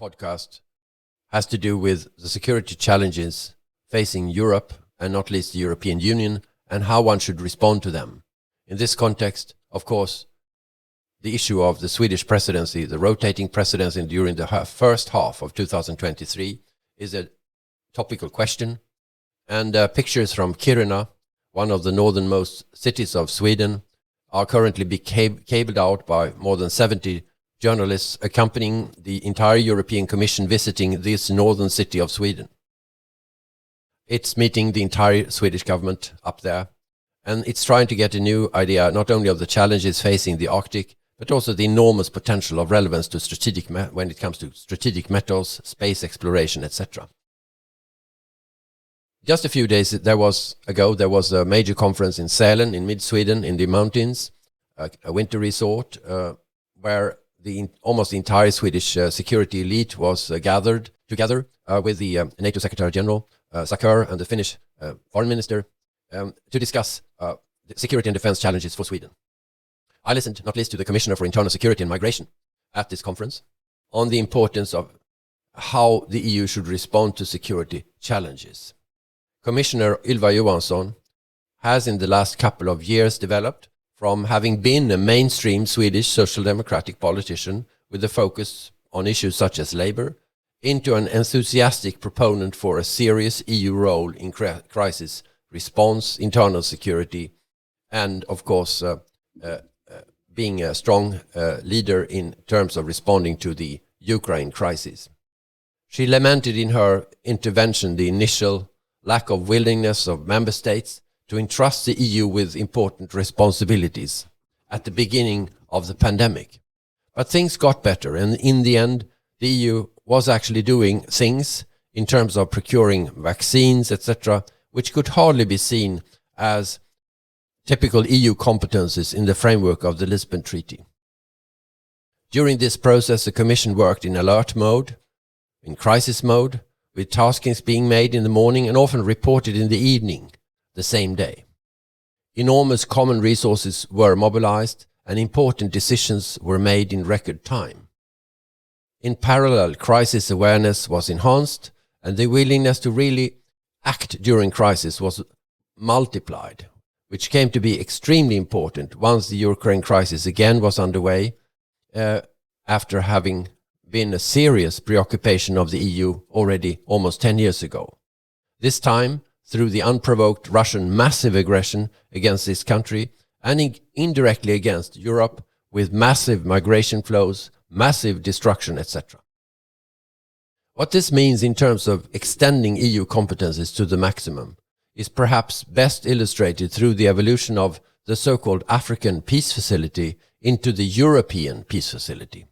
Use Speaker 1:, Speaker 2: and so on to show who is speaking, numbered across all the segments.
Speaker 1: podcast has to do with the security challenges facing Europe, and not least the European Union, and how one should respond to them. In this context, of course, the issue of the Swedish presidency, the rotating presidency during the first half of 2023, is a topical question. And pictures from Kiruna, one of the northernmost cities of Sweden, are currently being cabled out by more than 70 journalists accompanying the entire European Commission visiting this northern city of Sweden. It's meeting the entire Swedish government up there, and it's trying to get a new idea not only of the challenges facing the Arctic, but also the enormous potential of relevance to when it comes to strategic metals, space exploration, etc. Just a few days ago, there was a major conference in Sälen, in mid-Sweden, in the mountains, a winter resort, where almost the entire Swedish security elite was gathered together with the NATO Secretary General, Sakur, and the Finnish Foreign Minister to discuss the security and defense challenges for Sweden. I listened not least to the Commissioner for Internal Security and Migration at this conference on the importance of how the EU should respond to security challenges. Commissioner Ylva Johansson has in the last couple of years developed from having been a mainstream Swedish social democratic politician with a focus on issues such as labor into an enthusiastic proponent for a serious EU role in crisis response, internal security, and of course being a strong leader in terms of responding to the Ukraine crisis. She lamented in her intervention the initial lack of willingness of member states to entrust the EU with important responsibilities at the beginning of the pandemic. But things got better, and in the end, the EU was actually doing things in terms of procuring vaccines, etc., which could hardly be seen as typical EU competences in the framework of the Lisbon Treaty. During this process, the Commission worked in alert mode, in crisis mode, with taskings being made in the morning and often reported in the evening the same day. Enormous common resources were mobilized and important decisions were made in record time. In parallel, crisis awareness was enhanced and the willingness to really act during crisis was multiplied, which came to be extremely important once the Ukraine crisis again was underway, after having been a serious preoccupation of the EU already almost 10 years ago. This time, through the unprovoked Russian massive aggression against this country and indirectly against Europe with massive migration flows, massive destruction, etc. What this means in terms of extending EU competences to the maximum is perhaps best illustrated through the evolution of the so-called African Peace Facility into the European Peace Facility.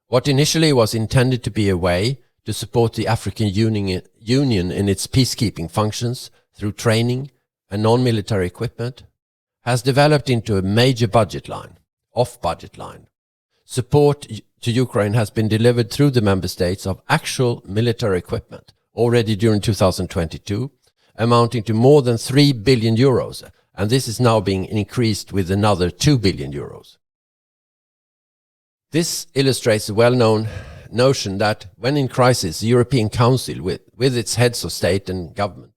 Speaker 1: What initially was intended to be a way to support the African Union in its peacekeeping functions through training and non-military equipment has developed into a major budget line, off-budget line. Support to Ukraine has been delivered through the member states of actual military equipment already during 2022, amounting to more than 3 billion euros, and this is now being increased with another 2 billion euros. This illustrates the well-known notion that when in crisis, the European Council, with its heads of state and government,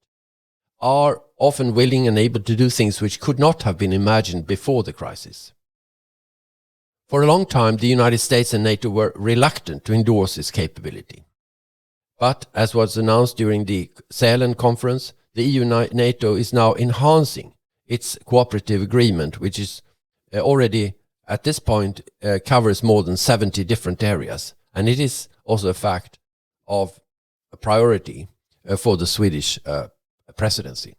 Speaker 1: are often willing and able to do things which could not have been imagined before the crisis. For a long time, the United States and NATO were reluctant to endorse this capability. But, as was announced during the Sälen Conference, the EU-NATO is now enhancing its cooperative agreement, which is already at this point covers more than 70 different areas. And it is also a fact of a priority for the Swedish presidency.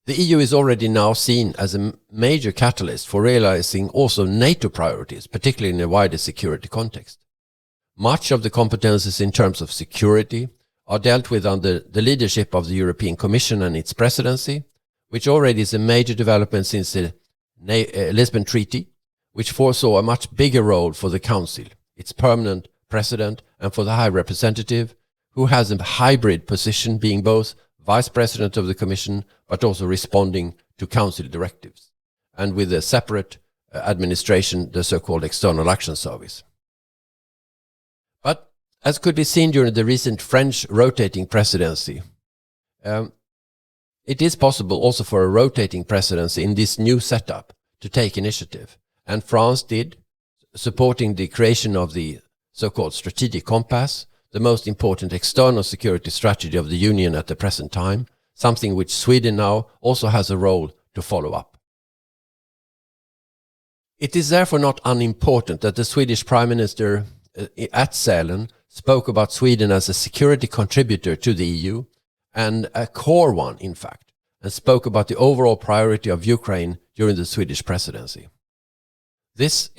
Speaker 1: The EU is already now seen as a major catalyst for realizing also NATO priorities, particularly in a wider security context. Much of the competences in terms of security are dealt with under the leadership of the European Commission and its presidency, which already is a major development since the Lisbon Treaty, which foresaw a much bigger role for the Council, its permanent president, and for the High Representative, who has a hybrid position, being both Vice President of the Commission, but also responding to Council directives, and with a separate administration, the so-called External Action Service. But as could be seen during the recent French rotating presidency, it is possible also for a rotating presidency in this new setup to take initiative. And France did, supporting the creation of the so-called strategic compass, the most important external security strategy of the Union at the present time, something which Sweden now also has a role to follow up. It is therefore not unimportant that the Swedish Prime Minister at Sälen spoke about Sweden as a security contributor to the EU, and a core one, in fact, and spoke about the overall priority of Ukraine during the Swedish presidency. This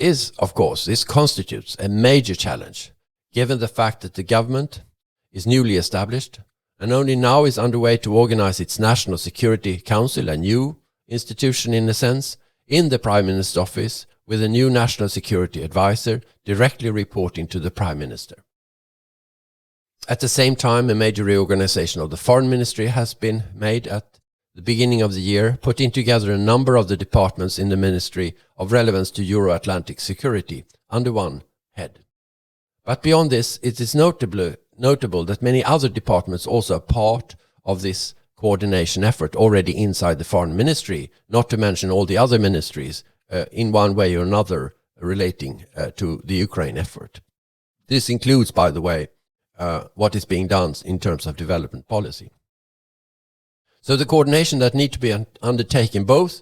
Speaker 1: constitutes a major challenge, given the fact that the government is newly established and only now is underway to organize its National Security Council, a new institution in a sense, in the Prime Minister's office, with a new National Security Advisor directly reporting to the Prime Minister. At the same time, a major reorganization of the Foreign Ministry has been made at the beginning of the year, putting together a number of the departments in the Ministry of relevance to Euro-Atlantic security under one head. But beyond this, it is notable that many other departments also are part of this coordination effort already inside the Foreign Ministry, not to mention all the other ministries in one way or another relating to the Ukraine effort. This includes, by the way, what is being done in terms of development policy. So the coordination that needs to be undertaken both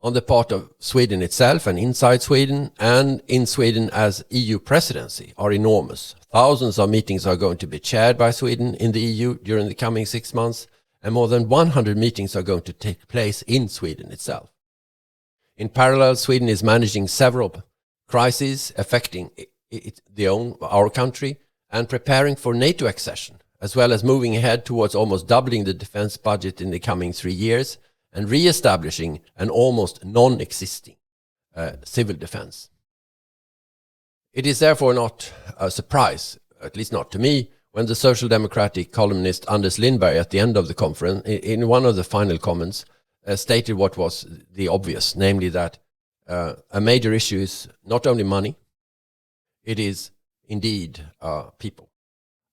Speaker 1: on the part of Sweden itself and inside Sweden and in Sweden as EU presidency are enormous. Thousands of meetings are going to be chaired by Sweden in the EU during the coming 6 months, and more than 100 meetings are going to take place in Sweden itself. In parallel, Sweden is managing several crises affecting our country and preparing for NATO accession, as well as moving ahead towards almost doubling the defense budget in the coming 3 years and re-establishing an almost non-existing civil defense. It is therefore not a surprise, at least not to me, when the Social Democratic columnist Anders Lindberg at the end of the conference, in one of the final comments, stated what was the obvious, namely that a major issue is not only money, it is indeed people.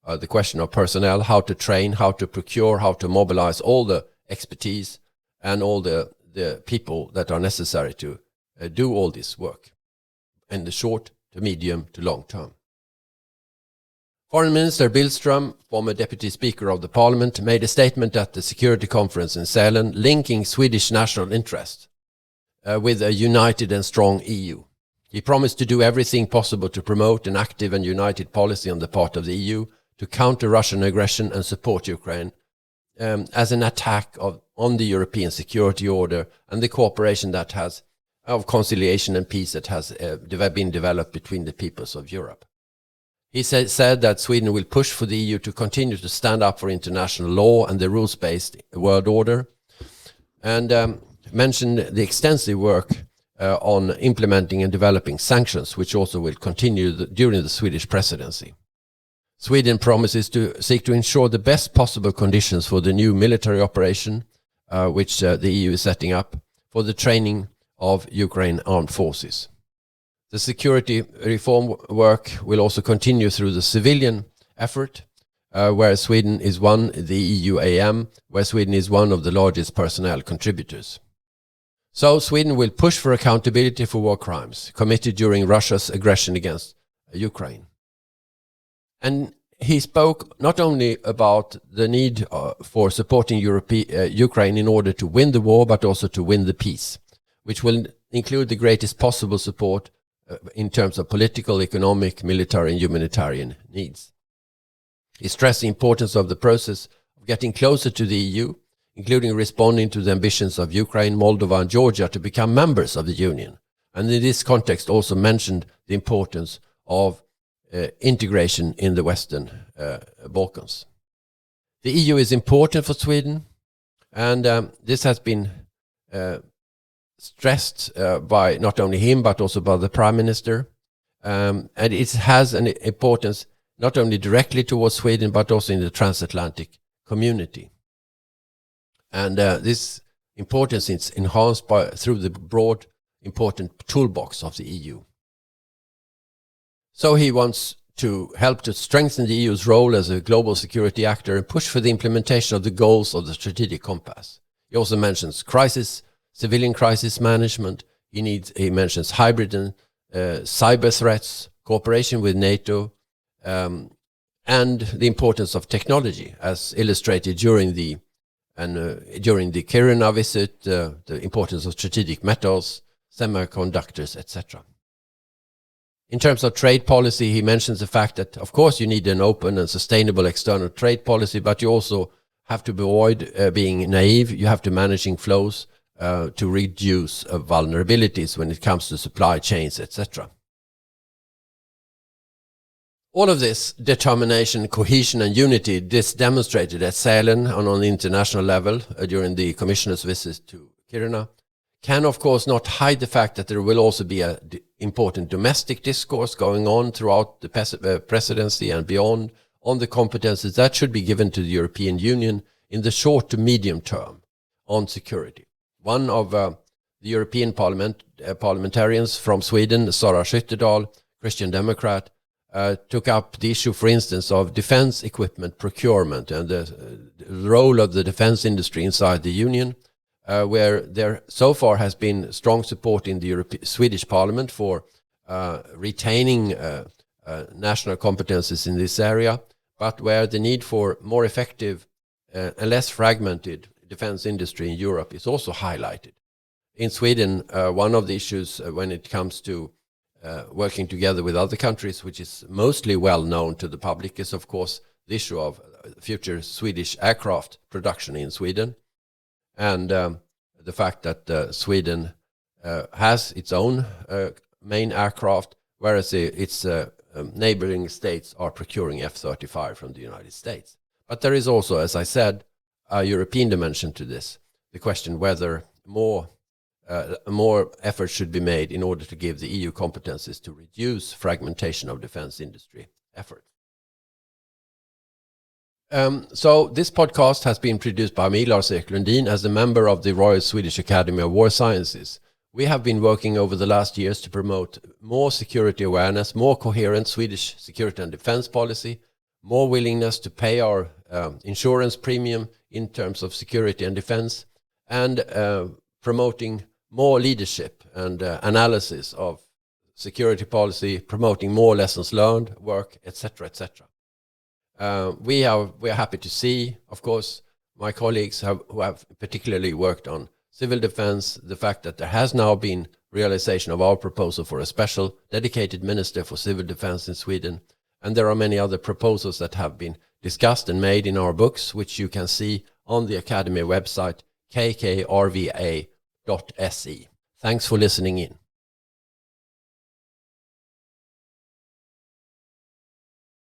Speaker 1: The question of personnel, how to train, how to procure, how to mobilize all the expertise and all the people that are necessary to do all this work in the short to medium to long term. Foreign Minister Billström, former Deputy Speaker of the Parliament, made a statement at the Security Conference in Sälen linking Swedish national interest with a united and strong EU. He promised to do everything possible to promote an active and united policy on the part of the EU to counter Russian aggression and support Ukraine as an attack on the European security order and the cooperation that has of conciliation and peace that has been developed between the peoples of Europe. He said that Sweden will push for the EU to continue to stand up for international law and the rules-based world order, and mentioned the extensive work on implementing and developing sanctions, which also will continue during the Swedish presidency. Sweden promises to seek to ensure the best possible conditions for the new military operation, which the EU is setting up, for the training of Ukraine armed forces. The security reform work will also continue through the civilian effort, where Sweden is the EUAM, where Sweden is one of the largest personnel contributors. So Sweden will push for accountability for war crimes committed during Russia's aggression against Ukraine. And he spoke not only about the need for supporting Ukraine in order to win the war, but also to win the peace, which will include the greatest possible support in terms of political, economic, military and humanitarian needs. He stressed the importance of the process of getting closer to the EU, including responding to the ambitions of Ukraine, Moldova and Georgia to become members of the Union. And in this context also mentioned the importance of integration in the Western Balkans. The EU is important for Sweden, and this has been stressed by not only him but also by the Prime Minister, and it has an importance not only directly towards Sweden but also in the transatlantic community. And this importance is enhanced through the broad important toolbox of the EU. So he wants to help to strengthen the EU's role as a global security actor and push for the implementation of the goals of the strategic compass. He also mentions civilian crisis management. He mentions hybrid and cyber threats, cooperation with NATO, and the importance of technology, as illustrated during the Kiruna visit, the importance of strategic metals, semiconductors, etc. In terms of trade policy, he mentions the fact that, of course, you need an open and sustainable external trade policy, but you also have to avoid being naive. You have to managing flows to reduce vulnerabilities when it comes to supply chains, etc. All of this determination, cohesion and unity is demonstrated at Sälen and on the international level during the Commissioner's visit to Kiruna can of course not hide the fact that there will also be an important domestic discourse going on throughout the presidency and beyond on the competences that should be given to the European Union in the short to medium term on security. One of the European parliamentarians from Sweden, Sara Skyttedal, Christian Democrat, took up the issue, for instance, of defense equipment procurement and the role of the defense industry inside the Union, where there so far has been strong support in the Swedish Parliament for retaining national competences in this area, but where the need for more effective and less fragmented defense industry in Europe is also highlighted. In Sweden, one of the issues when it comes to working together with other countries, which is mostly well known to the public, is of course the issue of future Swedish aircraft production in Sweden, and the fact that Sweden has its own main aircraft, whereas its neighboring states are procuring F-35 from the United States. But there is also, as I said, a European dimension to this, the question whether more effort should be made in order to give the EU competences to reduce fragmentation of defense industry effort. So this podcast has been produced by me, Lars-Erik, as a member of the Royal Swedish Academy of War Sciences. We have been working over the last years to promote more security awareness, more coherent Swedish security and defense policy, more willingness to pay our insurance premium in terms of security and defense, and promoting more leadership and analysis of security policy, promoting more lessons learned work, etc., etc. We are happy to see, of course, my colleagues who have particularly worked on civil defense, the fact that there has now been realization of our proposal for a special dedicated minister for civil defense in Sweden, and there are many other proposals that have been discussed and made in our books, which you can see on the Academy website, kkrva.se. Thanks for listening in.